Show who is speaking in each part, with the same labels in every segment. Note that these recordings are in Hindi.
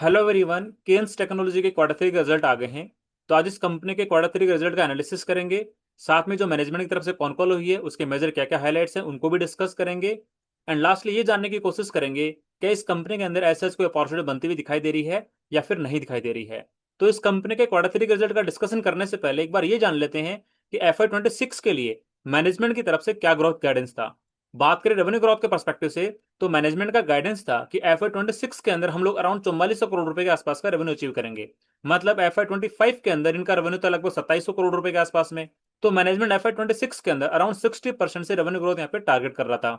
Speaker 1: हेलो एवरीवन, केन्स टेक्नोलॉजी के क्वार्टर थ्री के रिजल्ट आ गए हैं। तो आज इस कंपनी के क्वार्टर थ्री के रिजल्ट का एनालिसिस करेंगे। साथ में जो मैनेजमेंट की तरफ से कॉन कॉल हुई है उसके मेजर क्या क्या हाइलाइट्स हैं उनको भी डिस्कस करेंगे। एंड लास्टली ये जानने की कोशिश करेंगे कि इस कंपनी के अंदर ऐसा कोई अपॉर्चुनिटी बनती हुई दिखाई दे रही है या फिर नहीं दिखाई दे रही है। तो इस कंपनी के क्वार्टर थ्री के रिजल्ट का डिस्कशन करने से पहले एक बार ये जान लेते हैं कि FY 26 के लिए मैनेजमेंट की तरफ से क्या ग्रोथ गाइडेंस था। बात करें रेवेन्यू ग्रोथ के पर्सपेक्टिव से, तो मैनेजमेंट का गाइडेंस था कि FY 26 के अंदर हम लोग अराउंड 4400 करोड़ रुपए के आसपास का रेवेन्यू अचीव करेंगे। मतलब FY 25 के अंदर इनका रेवेन्यू था लगभग 2700 करोड़ रुपए के आसपास में। तो मैनेजमेंट FY 26 के अंदर अराउंड 60% से रेवेन्यू ग्रोथ यहाँ पे टारगेट कर रहा था।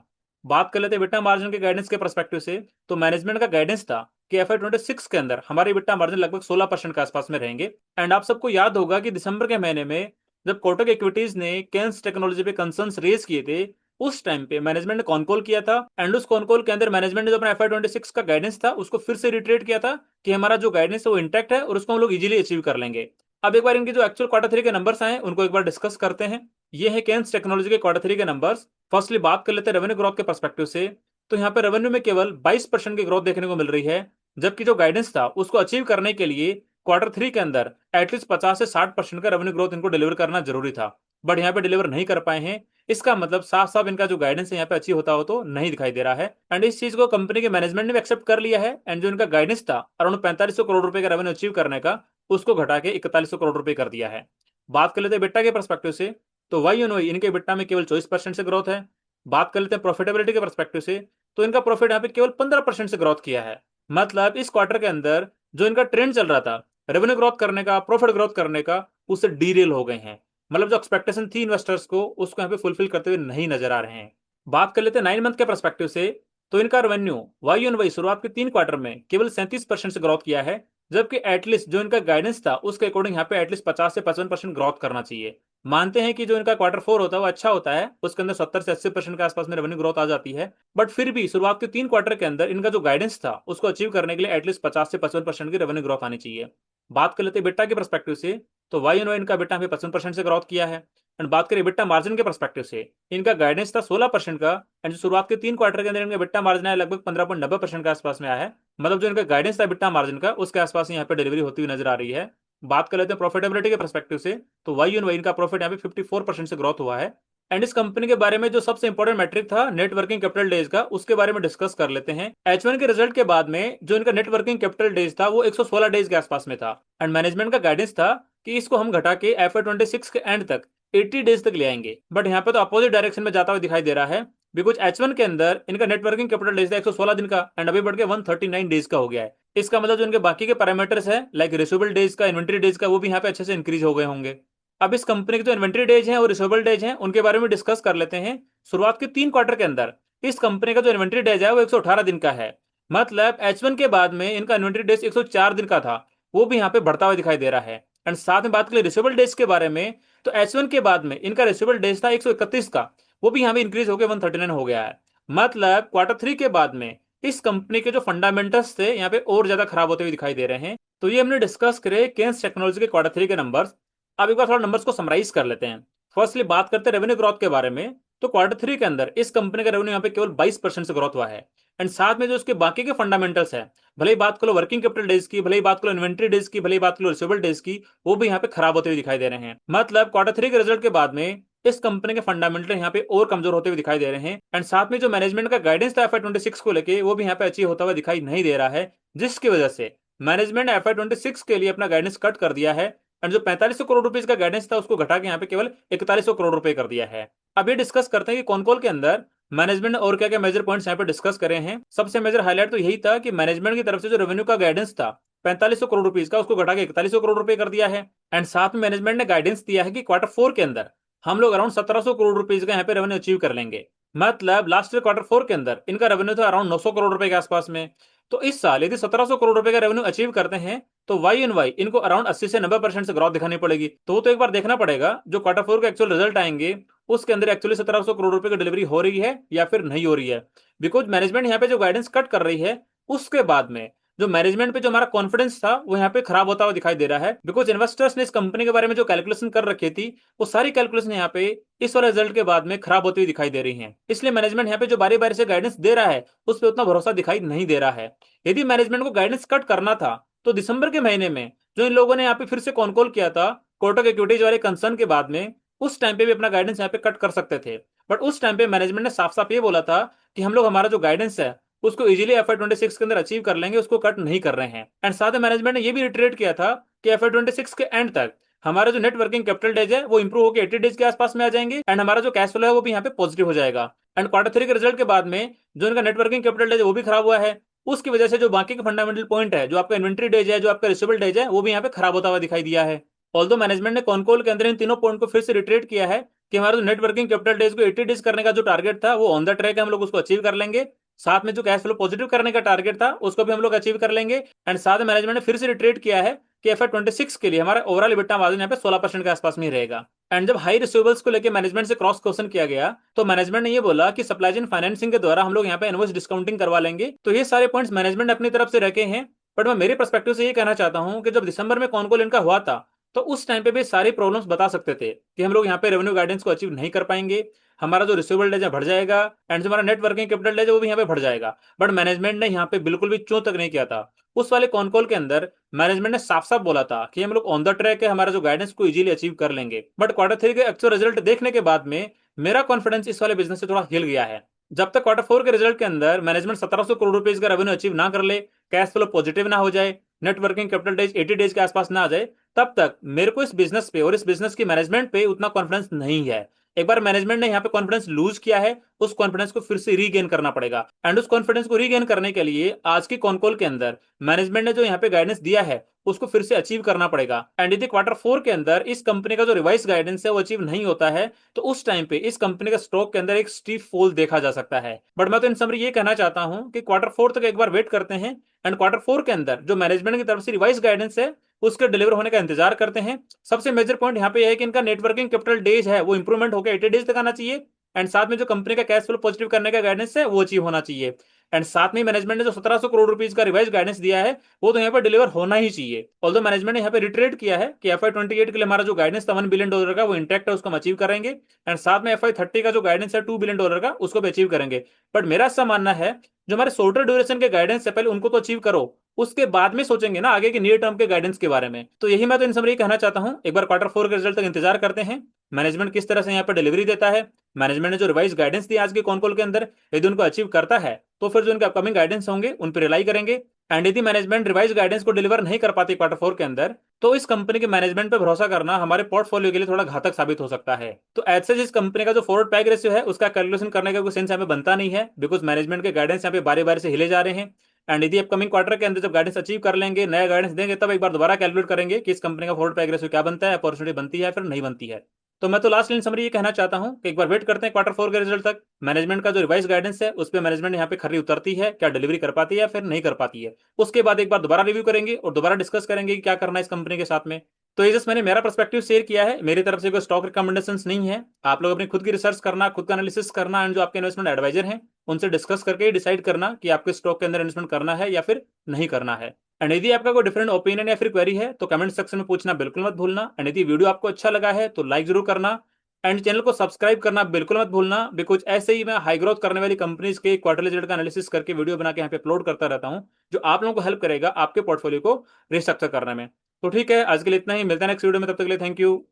Speaker 1: बात कर लेते हैं बिट्टा मार्जिन के गाइडेंस के पर्सपेक्टिव से, तो मैनेजमेंट का गाइडेंस था कि FY 26 के अंदर हमारी बिट्टा मार्जिन लगभग 16% के आसपास में रहेंगे। एंड आप सबको याद होगा कि दिसंबर के महीने में जब कोटक इक्विटीज ने केन्स टेक्नोलॉजी पे कंसर्न्स रेज किए थे, उस टाइम पे मैनेजमेंट ने कॉन कॉल किया था। एंड उस कॉन कॉल के अंदर मैनेजमेंट ने जो अपना FY 26 का गाइडेंस था उसको फिर से रिट्रेट किया था कि हमारा जो गाइडेंस है वो इंटैक्ट है और उसको हम लोग इजीली अचीव कर लेंगे। अब एक बार इनके जो एक्चुअल क्वार्टर थ्री के नंबर्स आए उनको एक बार डिस्कस करते हैं। ये है केन्स टेक्नोलॉजी के क्वार्टर थ्री के नंबर्स। फर्स्टली बात कर लेते हैं रेवेन्यू ग्रोथ के पर्सपेक्टिव से। तो यहाँ पे रेवेन्यू में केवल 22% की ग्रोथ देखने को मिल रही है, जबकि जो गाइडेंस था उसको अचीव करने के लिए क्वार्टर थ्री के अंदर एटलीस्ट 50 से 60% का रेवेन्यू ग्रोथ इनको डिलीवर करना जरूरी था। बट यहाँ पे डिलीवर नहीं कर पाए हैं। इसका मतलब साफ साफ इनका जो गाइडेंस है यहाँ पे अचीव होता हो तो नहीं दिखाई दे रहा है। एंड इस चीज को कंपनी के मैनेजमेंट ने भी एक्सेप्ट कर लिया है। एंड जो इनका गाइडेंस था अराउंड 4500 करोड़ रुपए का रेवेन्यू अचीव करने का, उसको घटा के 4100 करोड़ रुपए कर दिया है। बात कर लेते हैं बिट्टा के परस्पेक्टिव से, तो वाई ऑन वाई इनके बिट्टा में केवल 24% से ग्रोथ है। बात कर लेते हैं प्रॉफिटेबिलिटी के परस्पेक्टिव से, तो इनका प्रॉफिट यहाँ पे केवल 15% से ग्रोथ किया है। मतलब इस क्वार्टर के अंदर जो इनका ट्रेंड चल रहा था रेवेन्यू ग्रोथ करने का, प्रॉफिट ग्रोथ करने का, उससे डीरेल हो गए हैं। मतलब जो एक्सपेक्टेशन थी इन्वेस्टर्स को उसको यहाँ पे फुलफिल करते हुए नहीं नजर आ रहे हैं। बात कर लेते हैं 9 मंथ के परस्पेक्टिव से, तो इनका रेवेन्यू वाई ऑन वाई शुरुआत के 3 क्वार्टर में केवल 37% से ग्रोथ किया है, जबकि एटलीस्ट जो इनका गाइडेंस था उसके अकॉर्डिंग यहाँ पे एटलीस्ट 50 से 55% ग्रोथ करना चाहिए। मानते हैं कि जो इनका क्वार्टर फोर होता है वो अच्छा होता है, उसके अंदर 70 से 80% के आसपास में रेवेन्यू ग्रोथ आ जाती है। बट फिर भी शुरुआत के 3 क्वार्टर के अंदर इनका जो गाइडेंस था उसको अचीव करने के लिए एटलीस्ट 50 से 55% की रेवेन्यू ग्रोथ आनी चाहिए। बात कर लेते हैं बिट्टा के परस्पेक्टिव से, तो वाई एन वाई इनका बिट्टा में 55% से ग्रोथ किया है। एंड बात करें बिट्टा मार्जिन के परस्पेक्टिव से, इनका गाइडेंस था 16% का। एंड जो शुरुआत के 3 क्वार्टर के अंदर इनका बिट्टा मार्जिन है लगभग 15.90% के आसपास में आया है। मतलब जो इनका गाइडेंस था बिट्टा मार्जिन का उसके आसपास यहाँ पे डिलीवरी होती हुई नजर आ रही है। बात कर लेते हैं प्रॉफिटेबिलिटी के परस्पेक्टिव से, तो वाई एन वाई इनका प्रॉफिट यहाँ पे 54% से ग्रोथ हुआ है। एंड इस कंपनी के बारे में जो सबसे इंपॉर्टेंट मैट्रिक था नेट वर्किंग कैपिटल डेज का, उसके बारे में डिस्कस कर लेते हैं। H1 के रिजल्ट के बाद में जो इनका नेट वर्किंग कैपिटल डेज था वो 116 डेज के आसपास में था। एंड मैनेजमेंट का गाइडेंस था कि इसको हम घटा के FY 26 के एंड तक 80 डेज तक ले आएंगे। बट यहाँ पे तो अपोजिट डायरेक्शन में जाता हुआ दिखाई दे रहा है। बिकॉज H1 के अंदर इनका नेट वर्किंग कैपिटल डेज था 116 दिन का, एंड अभी बढ़ के 139 डेज का हो गया है। इसका मतलब जो इनके बाकी के पैरामीटर्स है लाइक रिसीवेबल डेज का, इन्वेंट्री डेज का, वो भी यहाँ पे अच्छे से इंक्रीज हो गए होंगे। अब इस कंपनी के जो इन्वेंट्री डेज हैं और रिसीवेबल डेज हैं उनके बारे में डिस्कस कर लेते हैं। शुरुआत के 3 क्वार्टर के अंदर इस कंपनी का जो इन्वेंट्री डेज है वो 118 दिन का है। मतलब H1 के बाद में इनका इन्वेंट्री डेज 104 दिन का था, वो भी यहाँ पे बढ़ता हुआ दिखाई दे रहा है। एंड साथ में बात करें रिसीवेबल डेज के बारे में, तो H1 के बाद में इनका रिसीवेबल डेज था 131 का, वो भी यहाँ पे इंक्रीज होकर 139 हो गया है। मतलब क्वार्टर थ्री के बाद में इस कंपनी के जो फंडामेंटल्स थे यहाँ पे और ज्यादा खराब होते हुए दिखाई दे रहे हैं। तो ये हमने डिस्कस करे केन्स टेक्नोलॉजी के क्वार्टर थ्री के नंबर्स। अब एक बार थोड़ा नंबर्स को समराइज कर लेते हैं। फर्स्टली बात करते हैं रेवेन्यू ग्रोथ के बारे में, तो क्वार्टर थ्री के अंदर इस कंपनी का रेवेन्यू यहाँ पे केवल 22% से ग्रोथ हुआ है। एंड साथ में जो इसके बाकी के फंडामेंटल्स है, भले ही बात करो वर्किंग कैपिटल डेज की, भले ही बात करो इन्वेंट्री डेज की, भले ही बात करो रिसीवेबल डेज की, वो भी यहाँ पे खराब होते हुए दिखाई दे रहे हैं। मतलब क्वार्टर थ्री के रिजल्ट के बाद में इस कंपनी के फंडामेंटल यहाँ पे और कमजोर होते हुए दिखाई दे रहे हैं। एंड साथ में जो मैनेजमेंट का गाइडेंस था FY 26 को लेके, वो भी यहाँ पे अचीव होता हुआ दिखाई नहीं दे रहा है, जिसकी वजह से मैनेजमेंट ने FY 26 के लिए अपना गाइडेंस कट कर दिया है। एंड जो 4500 करोड़ रुपीज का गाइडेंस था उसको घटा के यहाँ पे केवल 4100 करोड़ रुपए कर दिया है। अब ये डिस्कस करते हैं कि कौन कॉल के अंदर मैनेजमेंट ने और क्या क्या मेजर पॉइंट्स यहाँ पे डिस्कस करे हैं। सबसे मेजर हाईलाइट तो यही था कि मैनेजमेंट की तरफ से जो रेवेन्यू का गाइडेंस था 4500 करोड़ रुपीज का, उसको घटा के 4100 करोड़ रुपए कर दिया है। एंड साथ में मैनेजमेंट ने गाइडेंस दिया है कि क्वार्टर फोर के अंदर हम लोग अराउंड 1700 करोड़ रुपीज का यहाँ पे रेवेन्यू अचीव कर लेंगे। मतलब लास्ट ईयर क्वार्टर फोर के अंदर इनका रेवेन्यू था अराउंड 900 करोड़ रुपए के आसपास में। तो इस साल यदि 1700 करोड़ रुपए का रेवेन्यू अचीव करते हैं तो वाई एन वाई इनको अराउंड 80 से 90% से ग्रोथ दिखानी पड़ेगी। तो वो तो एक बार देखना पड़ेगा जो क्वार्टर फोर के एक्चुअल रिजल्ट आएंगे उसके अंदर एक्चुअली 1700 करोड़ रुपए की डिलीवरी हो रही है या फिर नहीं हो रही है। बिकॉज मैनेजमेंट यहाँ पे जो गाइडेंस कट कर रही है उसके बाद में जो मैनेजमेंट पे जो हमारा कॉन्फिडेंस था वो यहाँ पे खराब होता हुआ दिखाई दे रहा है, बिकॉज इन्वेस्टर्स ने इस कंपनी के बारे में जो कैलकुलेशन कर रखी थी वो सारी कैलकुलेशन यहाँ पे इस वाले रिजल्ट के बाद में खराब होती हुई दिखाई दे रही है। इसलिए मैनेजमेंट यहाँ पे जो बारी बारी से गाइडेंस दे रहा है उस पर उतना भरोसा दिखाई नहीं दे रहा है। यदि मैनेजमेंट को गाइडेंस कट करना था तो दिसंबर के महीने में जो इन लोगों ने यहाँ पे फिर से कॉल किया था कोटक इक्विटीज वाले कंसर्न के बाद में, उस टाइम पे भी अपना गाइडेंस यहाँ पे कट कर सकते थे। बट उस टाइम पे मैनेजमेंट ने साफ साफ ये बोला था कि हम लोग हमारा जो गाइडेंस है उसको इजीली FY26 के अंदर अचीव कर लेंगे, उसको कट नहीं कर रहे हैं। एंड साथ ही मैनेजमेंट ने ये भी रिटरेट किया था कि FY26 के एंड तक हमारा जो नेट वर्किंग कैपिटल डेज है वो इंप्रूव होकर 80 डेज के आसपास में आ जाएंगे एंड हमारा जो कैश फ्लो है वो भी यहाँ पे पॉजिटिव हो जाएगा। एंड क्वार्टर 3 के रिजल्ट के बाद में जो इनका नेट वर्किंग कैपिटल डेज है वो भी खराब हुआ है, उसकी वजह से जो बाकी के फंडामेंटल पॉइंट है, जो आपका इन्वेंट्री डेज है, जो आपका रिसीवेबल डेज है, वो भी यहाँ पे खराब होता हुआ दिखाई दिया है। ऑल्दो मैनेजमेंट ने कॉल के अंदर इन तीनों पॉइंट को फिर से रिट्रेट किया है कि हमारा जो नेट वर्किंग कैपिटल डेज को 80 डेज करने का जो टारगेट था वो ऑन द ट्रैक है, हम लोग उसको अचीव कर लेंगे। साथ में जो कैश फ्लो पॉजिटिव करने का टारगेट था उसको भी हम लोग अचीव कर लेंगे। एंड साथ में मैनेजमेंट ने फिर से रिट्रेट किया है कि FY26 के लिए हमारा ओवरऑल EBITDA मार्जिन यहाँ पे 16% के आसपास में ही रहेगा। एंड जब हाई रिसीवेबल्स को लेकर मैनेजमेंट से क्रॉस क्वेश्चन किया गया तो मैनेजमेंट ने ये बोला कि सप्लाई चेन फाइनेंसिंग के द्वारा हम लोग यहाँ पे इनवॉइस डिस्काउंटिंग करवा लेंगे। तो ये सारे पॉइंट्स मैनेजमेंट ने अपनी तरफ से रखे हैं। बट मैं मेरे पर्सपेक्टिव से ये कहना चाहता हूँ कि जब दिसंबर में कॉल इनका हुआ था तो उस टाइम पे भी सारी प्रॉब्लम्स बता सकते थे कि हम लोग यहाँ पे रेवेन्यू गाइडेंस को अचीव नहीं कर पाएंगे, हमारा जो रिसीवेबल डेज है बढ़ जाएगा एंड जो हमारा नेट वर्किंग कैपिटल डेज है वो भी यहाँ पे बढ़ जाएगा। बट मैनेजमेंट ने यहाँ पे बिल्कुल भी चूं तक नहीं किया था। उस वाले कॉल के अंदर मैनेजमेंट ने साफ साफ बोला था कि हम लोग ऑन द ट्रैक है, हमारा जो गाइडेंस को इजीली अचीव कर लेंगे। बट क्वार्टर 3 के एक्चुअल रिजल्ट देखने के बाद में मेरा कॉन्फिडेंस इस वाले बिजनेस से थोड़ा हिल गया है। जब तक क्वार्टर 4 के रिजल्ट के अंदर मैनेजमेंट 1700 करोड़ रुपीज का रेवेन्यू अचीव ना कर ले, कैश फ्लो पॉजिटिव ना हो जाए, net working capital days 80 days के आसपास ना आ जाए, तब तक मेरे को इस बिजनेस पे और इस बिजनेस की मैनेजमेंट पे उतना कॉन्फिडेंस नहीं है। एक बार मैनेजमेंट ने यहाँ पे कॉन्फिडेंस लूज किया है, उस कॉन्फिडेंस को फिर से रीगेन करना पड़ेगा। एंड उस कॉन्फिडेंस को रीगेन करने के लिए आज की कॉल के अंदर मैनेजमेंट ने जो यहाँ पे गाइडेंस दिया है उसको फिर से अचीव करना पड़ेगा। एंड यदि क्वार्टर 4 के अंदर इस कंपनी का जो रिवाइज गाइडेंस है वो अचीव नहीं होता है तो उस टाइम पे इस कंपनी का स्टॉक के अंदर एक स्टीप फॉल देखा जा सकता है। बट मैं तो इन समरी ये कहना चाहता हूं कि क्वार्टर 4 तक एक बार वेट करते हैं एंड क्वार्टर 4 के अंदर जो मैनेजमेंट की तरफ से रिवाइज गाइडेंस है उसके डिलीवर होने का इंतजार करते हैं। सबसे मेजर पॉइंट यहाँ पे है कि इनका नेटवर्किंग कैपिटल डेज है वो इंप्रूवमेंट होकर 80 डेज तक आना चाहिए एंड साथ में जो कंपनी का कैश फ्लो पॉजिटिव करने का गाइडेंस है वो अचीव होना चाहिए। एंड साथ में मैनेजमेंट ने जो 1700 करोड़ रुपीज का रिवाइज गाइडेंस दिया है वो तो यहाँ पर डिलीवर होना ही चाहिए। ऑल्दो मैनेजमेंट ने यहाँ पे रिट्रेट किया है कि FY28 के लिए हमारा जो गाइडेंस था $1 बिलियन का वो इंटैक्ट है, उसको हम अचीव करेंगे। एंड साथ में FY30 का जो गाइडेंस है $2 बिलियन का उसको भी अचीव करेंगे। बट मेरा ऐसा मानना है जो हमारे शॉर्टर ड्यूरेशन के गाइडेंस है पहले उनको तो अचीव करो, उसके बाद में सोचेंगे ना आगे के नियर टर्म के गाइडेंस के बारे में। तो यही मैं तो इन समरी कहना चाहता हूं, एक बार क्वार्टर 4 के रिजल्ट तक इंतजार करते हैं मैनेजमेंट किस तरह से यहाँ पर डिलीवरी देता है। मैनेजमेंट ने जो रिवाइज गाइडेंस दी आज के कॉल के अंदर यदि उनको अचीव करता है तो फिर जो उनके अपकमिंग गाइडेंस होंगे उन पर रिलाई करेंगे। एंड यदि मैनेजमेंट रिवाइज गाइडेंस को डिलीवर नहीं कर पाती क्वार्टर 4 के अंदर तो इस कंपनी के मैनेजमेंट पर भरोसा करना हमारे पोर्टफोलियो के लिए थोड़ा घातक साबित हो सकता है। तो ऐसे जिस कंपनी का जो फॉरवर्ड पैग रेशियो है उसका कैलकुलेशन करने का कोई सेंस हमें बनता नहीं है, बिकॉज मैनेजमेंट के गाइडेंस यहाँ पे बारी बारी से हिले जा रहे हैं। एंड यदि अपकमिंग क्वार्टर के अंदर जब गाइडेंस अचीव कर लेंगे, नया गाइडेंस देंगे, तब एक बार दोबारा कैलकुलेट करेंगे कि इस कंपनी का फॉरवर्ड पैग रेशियो क्या बनता है, अपॉर्चुनिटी बनती है फिर नहीं बनती है। तो मैं तो लास्ट इन समरी ये कहना चाहता हूं कि एक बार वेट करते हैं क्वार्टर 4 के रिजल्ट तक, मैनेजमेंट का जो रिवाइज गाइडेंस है उस पर मैनेजमेंट यहाँ पे खरी उतरती है, क्या डिलीवरी कर पाती है फिर नहीं कर पाती है। उसके बाद एक बार दोबारा रिव्यू करेंगे और दोबारा डिस्कस करेंगे कि क्या करना है इस कंपनी के साथ में। तो ये जस्ट मैंने मेरा पर्सपेक्टिव शेयर किया है, मेरी तरफ से कोई स्टॉक रिकमेंडेशंस नहीं है। आप लोग अपनी खुद की रिसर्च करना, खुद का एनालिसिस करना एंड जो आपके इन्वेस्टमेंट एडवाइजर हैं उनसे डिस्कस करके डिसाइड करना कि आपके स्टॉक के अंदर इन्वेस्टमेंट करना है या फिर नहीं करना है। एंड यदि आपका कोई डिफरेंट ओपिनियन या फिर क्वेरी है तो कमेंट सेक्शन में पूछना बिल्कुल मत भूलना। एंड यदि वीडियो आपको अच्छा लगा है तो लाइक जरूर करना एंड चैनल को सब्सक्राइब करना बिल्कुल मत भूलना, बिकॉज ऐसे ही मैं हाई ग्रोथ करने वाली कंपनीज के क्वार्टरली रिजल्ट का एनालिसिस करके वीडियो बना के यहाँ पे अपलोड करता रहता हूँ जो आप लोगों को हेल्प करेगा आपके पोर्टफोलियो को रिस्ट्रक्चर करने में। तो ठीक है, आज के लिए इतना ही, मिलता है नेक्स्ट वीडियो में, तब तक के लिए थैंक यू।